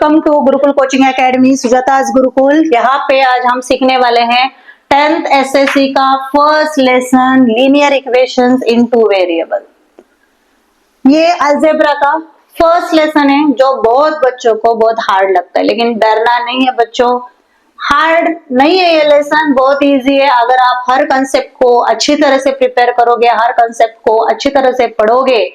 Welcome to Gurukul coaching academy, Sujata's Gurukul. यहाँ पे आज हम सीखने वाले हैं 10th एसएससी का first lesson linear equations in two variable. ये अलजेब्रा का फर्स्ट लेसन है जो बहुत बच्चों को बहुत हार्ड लगता है, लेकिन डरना नहीं है बच्चों, हार्ड नहीं है ये लेसन, बहुत इजी है। अगर आप हर कंसेप्ट को अच्छी तरह से प्रिपेयर करोगे, हर कंसेप्ट को अच्छी तरह से पढ़ोगे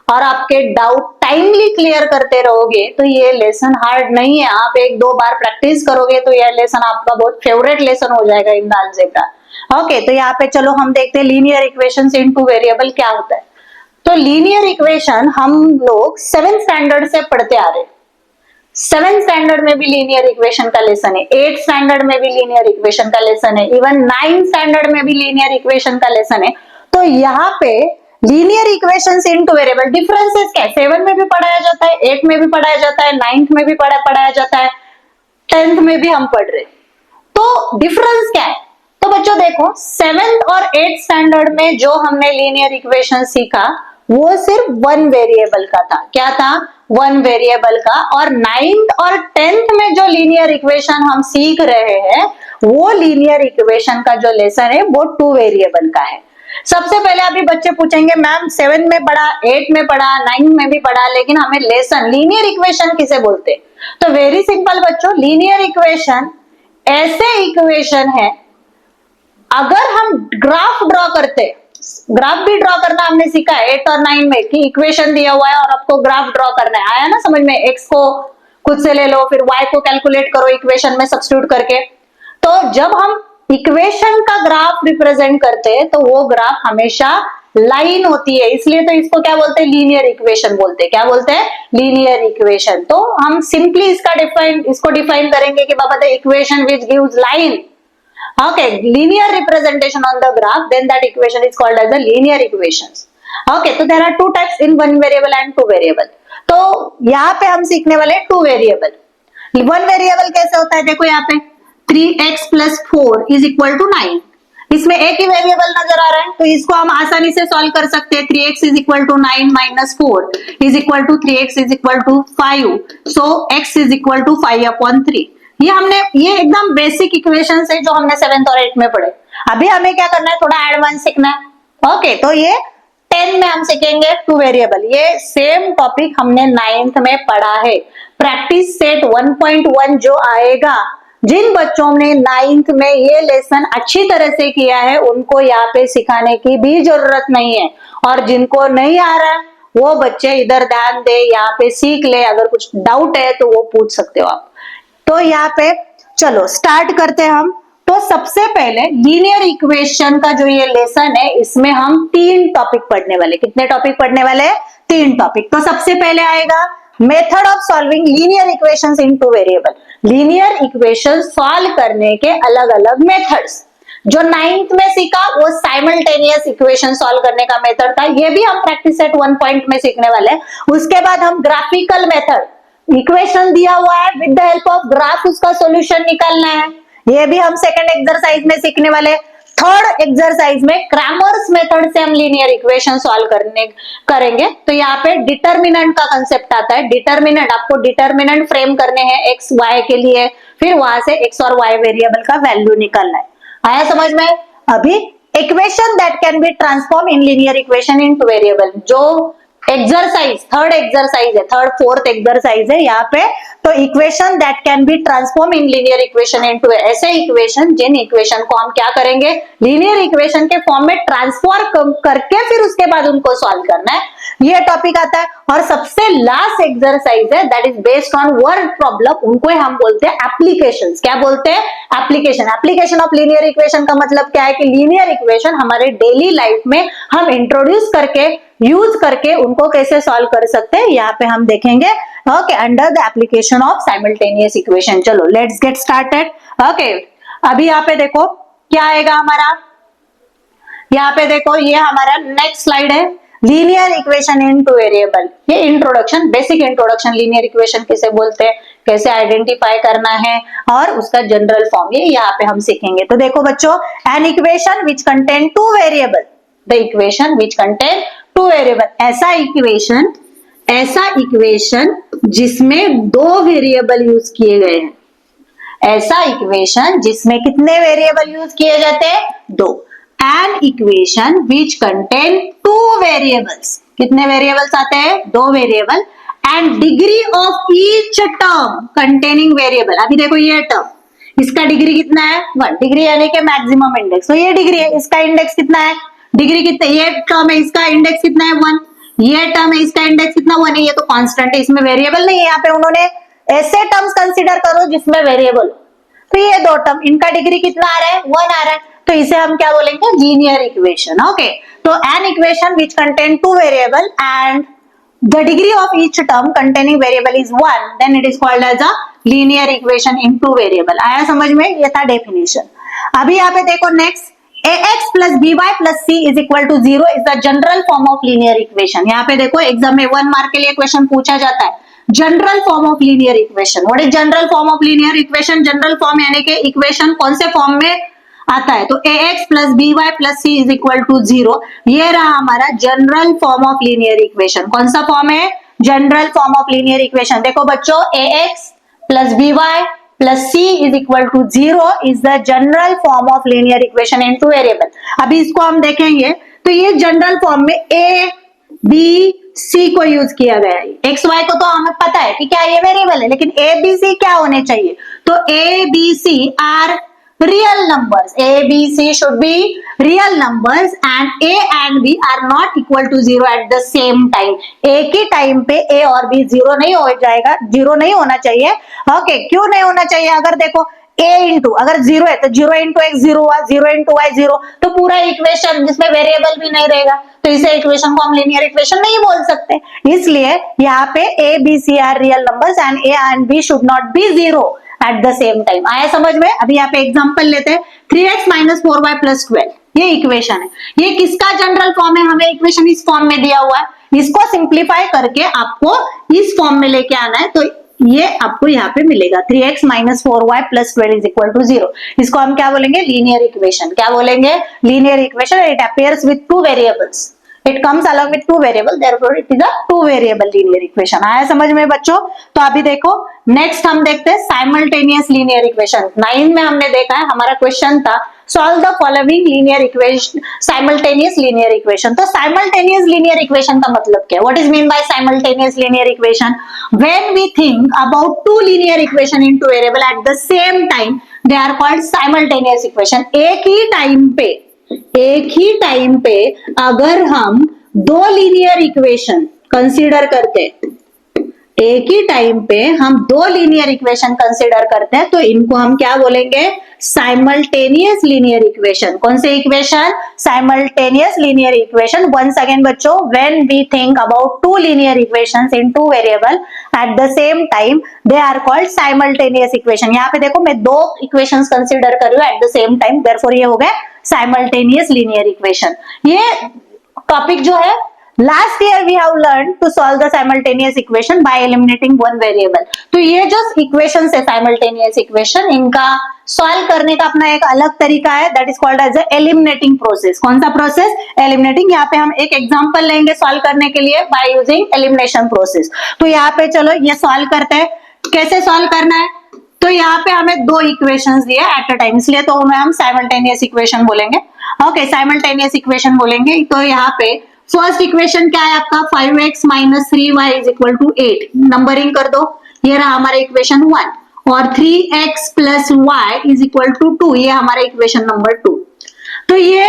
और आपके डाउट टाइमली क्लियर करते रहोगे तो ये लेसन हार्ड नहीं है। आप एक दो बार प्रैक्टिस करोगे तो ये लेसन आपका बहुत फेवरेट लेसन हो जाएगा इन द अलजेब्रा। ओके, तो यहाँ पे चलो हम देखते हैं लीनियर इक्वेशंस इनटू वेरिएबल क्या होता है। तो लीनियर इक्वेशन हम लोग 7th स्टैंडर्ड से पढ़ते आ रहे हैं। 7th स्टैंडर्ड में भी लीनियर इक्वेशन का लेसन है, 8th स्टैंडर्ड में भी लीनियर इक्वेशन का लेसन है, इवन 9th स्टैंडर्ड में भी लीनियर इक्वेशन का लेसन है। तो यहाँ पे linear equations into variable differences क्या है? 7 में भी पढ़ाया जाता है, 8 में भी पढ़ाया जाता है, 9th में भी पढ़ाया जाता है, 10th में भी हम पढ़ रहे हैं। तो डिफरेंस क्या है? तो बच्चों देखो, 7th और 8th स्टैंडर्ड में जो हमने लीनियर इक्वेशन सीखा वो सिर्फ वन वेरिएबल का था। क्या था? वन वेरिएबल का। और 9th और 10th में जो लीनियर इक्वेशन हम सीख रहे हैं वो लीनियर इक्वेशन का जो लेसन है वो टू वेरिएबल का है। सबसे पहले अभी बच्चे पूछेंगे मैम 7 में पढ़ा, 8 में पढ़ा, 9 में भी पढ़ा, लेकिन हमें लेसन लीनियर इक्वेशन किसे बोलते हैं? तो वेरी सिंपल बच्चों, लीनियर इक्वेशन ऐसे इक्वेशन है, अगर हम ग्राफ ड्रॉ करते, ग्राफ भी ड्रॉ करना हमने सीखा है 8 और 9 में कि इक्वेशन दिया हुआ है और आपको ग्राफ ड्रॉ करना है। आया ना समझ में? एक्स को खुद से ले लो, फिर वाई को कैलकुलेट करो इक्वेशन में सब्स्टिट्यूट करके। तो जब हम इक्वेशन का ग्राफ रिप्रेजेंट करते हैं तो वो ग्राफ हमेशा लाइन होती है, इसलिए तो इसको क्या बोलते हैं? लीनियर इक्वेशन बोलते हैं। क्या बोलते हैं? Linear equation. तो हम सिंपली इसको डिफाइन करेंगे कि बाबा the equation which gives line, okay, linear representation on the graph, then that equation is called as a linear equations. Okay, so there are two types in one variable and two variable. तो यहाँ पे हम सीखने वाले two variable. One variable कैसे होता है? देखो यहाँ पे 3x plus 4 is equal to 9। इसमें एक ही वेरिएबल नजर आ रहा है तो इसको हम आसानी से सॉल्व कर सकते हैं। 3x is equal to 9 minus 4 is equal to 3x is equal to 5, so x is equal to 5 upon 3। ये एकदम बेसिक इक्वेशन है जो हमने 7th और 8th में पढ़े। अभी हमें क्या करना है? थोड़ा एडवांस सीखना है। ओके, तो ये 10 में हम सीखेंगे टू वेरिएबल। ये सेम टॉपिक हमने 9th में पढ़ा है। प्रैक्टिस सेट 1.1 जो आएगा, जिन बच्चों ने 9th में ये लेसन अच्छी तरह से किया है उनको यहाँ पे सिखाने की भी जरूरत नहीं है, और जिनको नहीं आ रहा है वो बच्चे इधर ध्यान दे, यहाँ पे सीख ले। अगर कुछ डाउट है तो वो पूछ सकते हो आप। तो यहाँ पे चलो स्टार्ट करते हैं हम। तो सबसे पहले लीनियर इक्वेशन का जो ये लेसन है इसमें हम 3 टॉपिक पढ़ने वाले। कितने टॉपिक पढ़ने वाले? 3 टॉपिक। तो सबसे पहले आएगा method of solving linear equations into variable. Linear equation solve करने के अलग अलग मेथड्स। जो 9th में सीखा वो साइमल्टेनियस इक्वेशन सॉल्व करने का मेथड था, ये भी हम प्रैक्टिस सेट 1 पॉइंट में सीखने वाले हैं। उसके बाद हम ग्राफिकल मेथड, इक्वेशन दिया हुआ है with the help of graph उसका सॉल्यूशन निकालना है, ये भी हम सेकंड एक्सरसाइज में सीखने वाले। थर्ड एक्सरसाइज में क्रैमर्स मेथड से हम लीनियर इक्वेशन सॉल्व करेंगे। तो यहाँ पे डिटर्मिनेंट का कंसेप्ट आता है। डिटर्मिनेंट, आपको डिटर्मिनेंट फ्रेम करने हैं एक्स वाई के लिए, फिर वहां से एक्स और वाई वेरिएबल का वैल्यू निकालना है। आया समझ में? अभी equation that can be transform in linear equation into variable, जो एक्सरसाइज थर्ड एक्सरसाइज है, थर्ड फोर्थ एक्सरसाइज है यहाँ पे। तो equation that can be transform in linear equation into, ऐसे इक्वेशन जिन इक्वेशन को हम क्या करेंगे? लीनियर इक्वेशन के फॉर्म में ट्रांसफॉर्म करके फिर उसके बाद उनको सॉल्व करना है, ये टॉपिक आता है। और सबसे लास्ट एक्सरसाइज है that is based on word problem, उनको हम बोलते हैं एप्लीकेशंस। क्या बोलते हैं? Application. Application of linear equation का मतलब क्या है कि लीनियर इक्वेशन हमारे डेली लाइफ में हम इंट्रोड्यूस करके, यूज करके उनको कैसे सॉल्व कर सकते हैं, यहाँ पे हम देखेंगे। Okay, under the application of simultaneous equation. चलो लेट्स गेट स्टार्टेड। ओके, अभी यहाँ पे देखो क्या आएगा हमारा। यहाँ पे देखो ये हमारा नेक्स्ट स्लाइड है, लीनियर इक्वेशन इनटू वेरिएबल। ये introduction, basic introduction, linear equation किसे बोलते हैं, कैसे आइडेंटिफाई करना है और उसका जनरल फॉर्म, ये यहाँ पे हम सीखेंगे। तो देखो बच्चों, an equation which contain two variable, the equation which contain two variable, ऐसा इक्वेशन ऐसा इक्वेशन जिसमें दो वेरिएबल यूज किए गए हैं, ऐसा इक्वेशन जिसमें कितने वेरिएबल यूज किए जाते हैं? दो। An equation which contain two variables, कितने वेरिएबल्स आते हैं? दो variable. And degree of each term containing variable, अभी देखो ये टर्म, इसका डिग्री कितना है? 1 डिग्री, यानी कि मैक्सिमम इंडेक्स, तो ये डिग्री है, इसका इंडेक्स कितना है? डिग्री कितना, ये टर्म है इसका इंडेक्स कितना है? 1। ये टर्म है इसका इंडेक्स कितना? 1 है, ये तो कांस्टेंट है, इसमें वेरिएबल नहीं है। यहाँ पे उन्होंने ऐसे टर्म्स कंसीडर करो जिसमें वेरिएबल, तो ये दो टर्म, इनका डिग्री कितना आ रहा है? 1 आ रहा है, तो इसे हम क्या बोलेंगे? Linear equation. ओके, तो an equation which contain two variable and the degree of each term containing variable is 1, then it is called as a linear equation in two variable। आया समझ में? ये था डेफिनेशन। अभी यहाँ पे देखो next, ax plus by plus c is equal to 0 is the general form of linear equation। यहाँ पे देखो एग्जाम में 1 मार्क के लिए क्वेश्चन पूछा जाता है, general form of linear equation. What is general form of linear equation? General form यानी कि इक्वेशन कौन से फॉर्म में आता है? तो ax plus by plus c is equal to 0, ये रहा हमारा general form of linear equation. कौन सा फॉर्म है? General form of linear equation. देखो बच्चों, ax plus by plus c is equal to 0 is the general form of linear equation in two variable। अभी इसको हम देखेंगे, तो ये जनरल फॉर्म में a b c को यूज किया गया है। x y को तो हमें पता है कि क्या ये वेरिएबल है, लेकिन a b c क्या होने चाहिए? तो a b c are real numbers, a b c should be real numbers and a and b are not equal to 0 at the same time। एक ही टाइम पे a और b 0 नहीं हो जाएगा, 0 नहीं होना चाहिए। ओके, क्यों नहीं होना चाहिए? अगर देखो a इंटू, अगर 0 है तो 0 इंटू x 0 हुआ, 0 इंटू y 0, तो पूरा इक्वेशन जिसमें वेरिएबल भी नहीं रहेगा, तो इसे इक्वेशन को हम लीनियर इक्वेशन नहीं बोल सकते। इसलिए यहाँ पे a b c are real numbers and a and b should not be 0 at the same time. आया समझ में? अभी यहाँ पे एग्जांपल लेते हैं, 3x minus 4y plus 12, ये इक्वेशन है। ये किसका जनरल फॉर्म है? हमें इक्वेशन इस फॉर्म में दिया हुआ है, इसको सिंप्लीफाई करके आपको इस फॉर्म में लेके आना है, तो ये आपको यहाँ पे मिलेगा 3x minus 4y plus 12 is equal to 0। इसको हम क्या बोलेंगे? Linear equation. क्या बोलेंगे? Linear equation. It appears with two variables, it comes along with two variable, therefore it is a two variable linear equation। आया समझ में बच्चों? तो अभी देखो नेक्स्ट हम देखते हैं साइमल्टेनियस लीनियर इक्वेशन। 9 में हमने देखा है, हमारा क्वेश्चन था solve the following linear equation, simultaneous linear equation. तो साइमल्टेनियस लीनियर इक्वेशन का मतलब क्या है? What is mean by simultaneous linear equation? When we think about two linear equation in two variable at the same time, they are called simultaneous equation. एक ही time पे अगर हम दो लीनियर इक्वेशन कंसीडर करते हैं, एक ही टाइम पे हम दो लीनियर इक्वेशन कंसीडर करते हैं, तो इनको हम क्या बोलेंगे? Simultaneous linear equation. कौन से equation? Simultaneous linear equation. Once again बच्चों, when we think about two linear equations in two variable at the same time, they are called simultaneous equation. यहाँ पे देखो मैं दो इक्वेशंस कंसीडर कर रही हूँ at the same time, therefore ये हो गया साइमल्टेनियस लीनियर इक्वेशन। ये टॉपिक जो है last year we have learn to solve the simultaneous equation by eliminating one variable. तो ये जो इक्वेशन है साइमल्टेनियस इक्वेशन, इनका सॉल्व करने का अपना एक अलग तरीका है, that is called as eliminating process. कौन सा प्रोसेस? एलिमिनेटिंग। यहाँ पे हम एक एग्जांपल लेंगे सॉल्व करने के लिए बाय यूजिंग एलिमिनेशन प्रोसेस। तो यहाँ पे चलो ये सॉल्व करते हैं। कैसे सॉल्व करना है? तो यहाँ पे हमें दो इक्वेशंस दिए एट अ टाइम, इसलिए तो उन्हें हम साइमल्टेनियस इक्वेशन बोलेंगे। ओके, साइमल्टेनियस इक्वेशन बोलेंगे। तो यहाँ पे फर्स्ट इक्वेशन क्या है आपका? 5x minus 3y is equal to 8। Numbering कर दो, ये रहा हमारा इक्वेशन 1, और 3x plus y is equal to 2, ये हमारा इक्वेशन नंबर 2। तो ये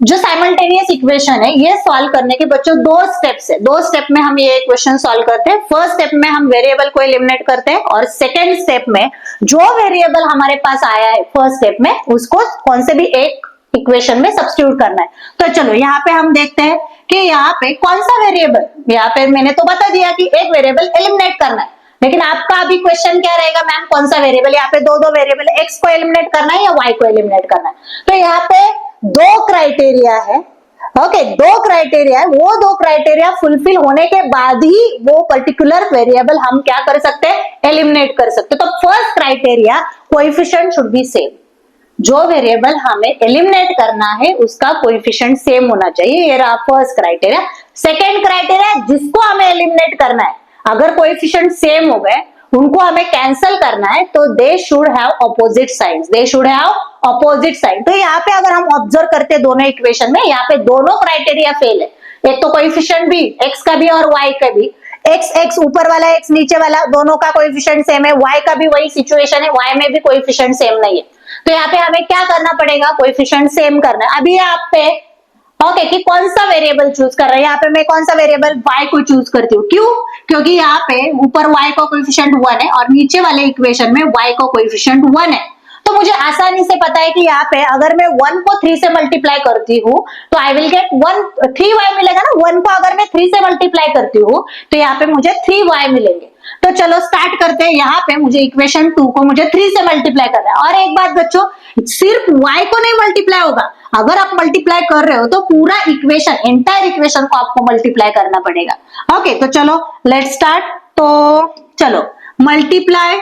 जो साइमल्टेनियस इक्वेशन है, ये सॉल्व करने के बच्चों दो स्टेप्स है। दो स्टेप में हम ये इक्वेशन सॉल्व करते हैं। फर्स्ट स्टेप में हम वेरिएबल को एलिमिनेट करते हैं, और सेकेंड स्टेप में जो वेरिएबल हमारे पास आया है फर्स्ट स्टेप में, उसको कौन से भी एक इक्वेशन में सब्स्टिट्यूट करना है। तो चलो यहाँ पे हम देखते हैं कि यहाँ पे कौन सा वेरिएबल, यहाँ पे मैंने तो बता दिया कि एक वेरिएबल एलिमिनेट करना है, लेकिन आपका अभी क्वेश्चन क्या रहेगा? मैम कौन सा वेरिएबल? यहाँ पे दो वेरिएबल, एक्स को एलिमिनेट करना है या वाई को एलिमिनेट करना है? तो यहाँ पे दो क्राइटेरिया है। ओके, दो क्राइटेरिया है, वो दो क्राइटेरिया फुलफिल होने के बाद ही वो पर्टिकुलर वेरिएबल हम क्या कर सकते हैं? एलिमिनेट कर सकते हैं। तो first criteria, coefficient should be same. जो वेरिएबल हमें एलिमिनेट करना है उसका कोएफिशिएंट सेम होना चाहिए, ये रहा फर्स्ट क्राइटेरिया। सेकेंड क्राइटेरिया जिसको हमें एलिमिनेट करना है, अगर कोएफिशिएंट सेम हो गए उनको हमें कैंसिल करना है तो they should have opposite signs, they should have opposite sign. तो यहाँ पे अगर हम ऑब्जर्व करते हैं दोनों इक्वेशन में, यहाँ पे दोनों क्राइटेरिया फेल है। एक तो कोएफिशिएंट भी एक्स का भी और वाई का भी, एक्स ऊपर वाला एक्स नीचे वाला दोनों का कोएफिशिएंट सेम है, वाई का भी वही सिचुएशन है, वाई में भी कोएफिशिएंट सेम नहीं है। तो यहाँ पे हमें क्या करना पड़ेगा, कोएफिशिएंट सेम करना है। अभी यहाँ पे ओके कि कौन सा वेरिएबल चूज कर रहे हैं, यहाँ पे मैं कौन सा वेरिएबल y को चूज करती हूँ, क्यों, क्योंकि यहाँ पे ऊपर y का कोएफिशिएंट 1 है और नीचे वाले इक्वेशन में y का कोएफिशिएंट 1 है। तो मुझे आसानी से पता है कि यहाँ पे अगर मैं 1 को 3 से मल्टीप्लाई करती हूँ तो आई विल गेट 3y मिलेगा ना। 1 को अगर मैं 3 से मल्टीप्लाई करती हूँ तो यहाँ पे मुझे 3y मिलेंगे। तो चलो स्टार्ट करते हैं। यहाँ पे मुझे इक्वेशन 2 को मुझे 3 से मल्टीप्लाई करना है। और एक बात बच्चों, सिर्फ y को नहीं मल्टीप्लाई होगा, अगर आप मल्टीप्लाई कर रहे हो तो पूरा इक्वेशन, एंटायर इक्वेशन को आपको मल्टीप्लाई करना पड़ेगा। ओके तो चलो लेट्स स्टार्ट। तो चलो multiply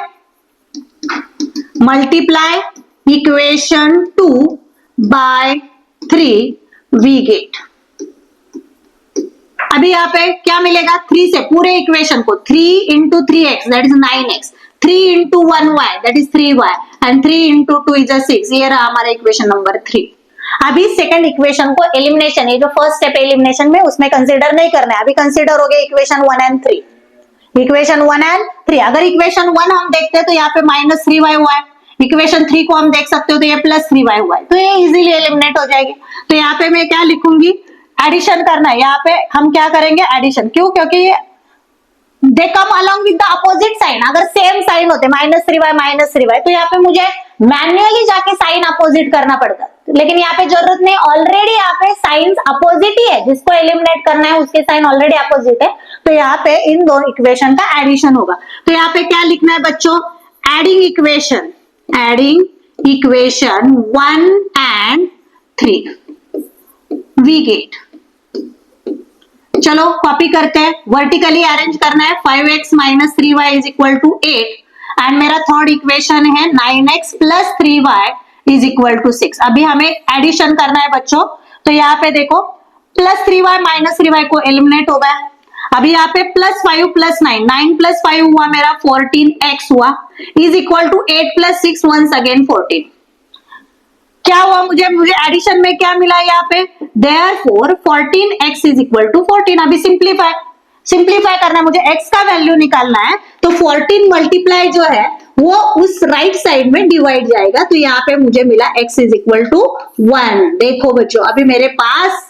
equation 2 by 3 we get. अभी यहाँ पे क्या मिलेगा, 3 से पूरे इक्वेशन को 3 into 3x that is 9x, 3 into 1y that is 3y and 3 into 2 is 6। ये रहा हमारा इक्वेशन नंबर 3। अभी सेकंड इक्वेशन को एलिमिनेशन, ये जो फर्स्ट स्टेप है एलिमिनेशन में, उसमें कंसीडर नहीं करना है। अभी कंसीडर हो गया इक्वेशन 1 and 3, इक्वेशन 1 and 3। अगर इक्वेशन 1 हम देखते हैं तो यहाँ पे माइनस 3y हुआ है, इक्वेशन 3 को हम देख सकते हो तो ये प्लस 3y हुआ है, तो ये इजीली एलिमिनेट हो जाएगी। तो यहाँ पे मैं क्या लिखूंगी, एडिशन करना है। यहाँ पे हम क्या करेंगे, एडिशन। क्यों, क्योंकि they come along with the opposite sign. अगर सेम साइन होते माइनस 3y तो यहाँ पे मुझे मैन्युअली जाके साइन अपोजिट करना पड़ता, लेकिन यहाँ पे जरूरत नहीं, ऑलरेडी यहाँ पे साइंस अपोजिट ही है, जिसको एलिमिनेट करना है उसके साइन ऑलरेडी अपोजिट है। तो यहाँ पे इन दो इक्वेशन का एडिशन होगा। तो यहाँ पे क्या लिखना है बच्चों, adding equation 1 and 3 we get. चलो कॉपी करते हैं, वर्टिकली अरेंज करना है। 5x minus 3y is equal to 8 and मेरा थर्ड इक्वेशन है 9x plus 3y is equal to 6। अभी हमें एडिशन करना है बच्चों। तो यहाँ पे देखो प्लस 3y माइनस 3y को एलिमिनेट हो गया। अभी यहाँ पे प्लस 5 प्लस 9 प्लस 5 हुआ मेरा 14x हुआ is equal to 8 plus 6 once again 14। क्या हुआ, मुझे एडिशन में क्या मिला यहाँ पे, therefore 14x is equal to 14। अभी सिंप्लीफाई करना है, मुझे x का वैल्यू निकालना है। तो 14 मल्टीप्लाई जो है वो उस राइट साइड में डिवाइड जाएगा। तो यहाँ पे मुझे मिला x इज इक्वल टू 1। देखो बच्चों, अभी मेरे पास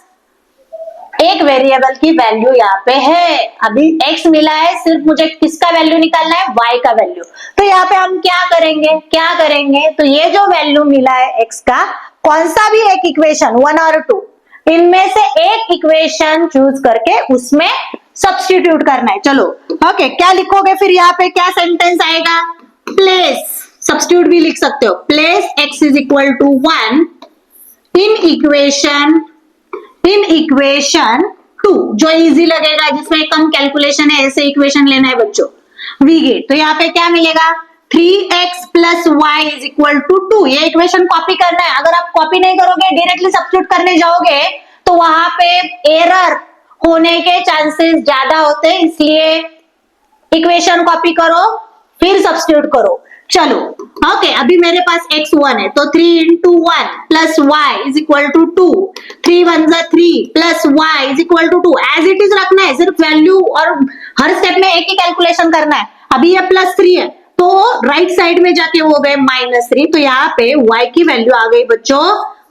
एक वेरिएबल की वैल्यू यहाँ पे है। अभी x मिला है, सिर्फ मुझे किसका वैल्यू निकालना है, y का वैल्यू। तो यहाँ पे हम क्या करेंगे, तो ये जो वैल्यू मिला है x का, कौन सा भी एक इक्वेशन 1 और 2 इनमें से एक इक्वेशन चूज करके उसमें सब्स्टिट्यूट करना है। चलो ओके, क्या लिखोगे फिर यहाँ पे, क्या सेंटेंस आएगा, प्लेस, सब्स्टिट्यूट भी लिख सकते हो, place x is equal to 1 in equation 2। जो इजी लगेगा, जिसमें कम कैलकुलेशन है, ऐसे इक्वेशन लेना है बच्चों। वी गेट, तो यहाँ पे क्या मिलेगा, 3x plus y is equal to 2। ये इक्वेशन कॉपी करना है। अगर आप कॉपी नहीं करोगे, डायरेक्टली सब्स्टिट्यूट करने जाओगे तो वहां पे एरर होने के चांसेस ज्यादा होते हैं, इसलिए इक्वेशन कॉपी करो फिर सब्स्टिट्यूट करो। चलो ओके, अभी मेरे पास x1 है तो 3 into 1 plus y is equal to 2, 3 1 जा 3 plus y is equal to 2। As it is रखना है, सिर्फ वैल्यू और हर स्टेप में एक ही कैलकुलेशन करना है। अभी ये प्लस 3 है तो राइट साइड में जाके हो गए -3। तो यहाँ पे y की वैल्यू आ गई बच्चों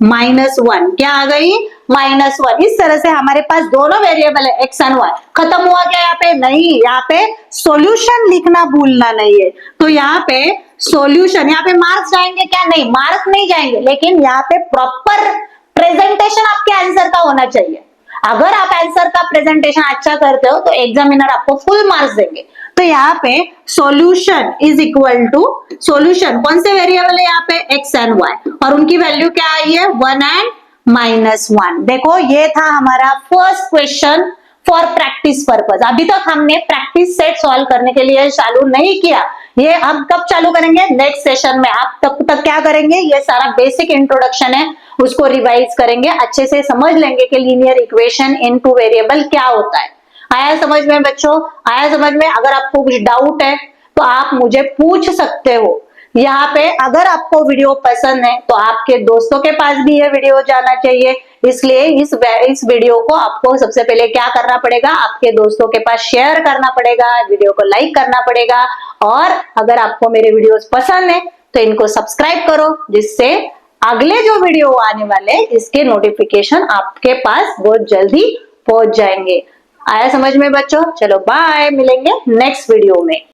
-1। क्या आ गई, -1। इस तरह से हमारे पास दोनों वेरिएबल है x एंड y। खत्म हुआ क्या यहाँ पे, नहीं, यहाँ पे सॉल्यूशन लिखना भूलना नहीं है। तो यहाँ पे सॉल्यूशन, यहाँ पे मार्क्स जाएंगे क्या, नहीं मार्क्स नहीं जाएंगे, लेकिन यहाँ पे प्रॉपर प्रेजेंटेशन आपके आंसर का होना चाहिए। अगर आप आंसर का प्रेजेंटेशन अच्छा करते हो तो एग्जामिनर आपको फुल मार्क्स देंगे। तो यहाँ पे solution is equal to, solution कौन से वेरिएबल है यहाँ पे, x एंड y, और उनकी वैल्यू क्या आई है, 1 and -1। देखो ये था हमारा first question for practice purpose. अभी तक हमने प्रैक्टिस सेट सॉल्व करने के लिए चालू नहीं किया, ये हम कब चालू करेंगे, नेक्स्ट सेशन में। आप तब तक क्या करेंगे, ये सारा बेसिक इंट्रोडक्शन है उसको रिवाइज करेंगे, अच्छे से समझ लेंगे कि linear equation in two variable क्या होता है। आया समझ में बच्चों, आया समझ में? अगर आपको कुछ डाउट है तो आप मुझे पूछ सकते हो यहाँ पे। अगर आपको वीडियो पसंद है तो आपके दोस्तों के पास भी ये वीडियो जाना चाहिए, इसलिए इस वीडियो को आपको सबसे पहले क्या करना पड़ेगा, आपके दोस्तों के पास शेयर करना पड़ेगा, वीडियो को लाइक करना पड़ेगा। और अगर आपको मेरे वीडियोस पसंद है तो इनको सब्सक्राइब करो, जिससे अगले जो वीडियो आने वाले इसके नोटिफिकेशन आपके पास बहुत जल्दी पहुंच जाएंगे। आया समझ में बच्चों? चलो बाय, मिलेंगे नेक्स्ट वीडियो में।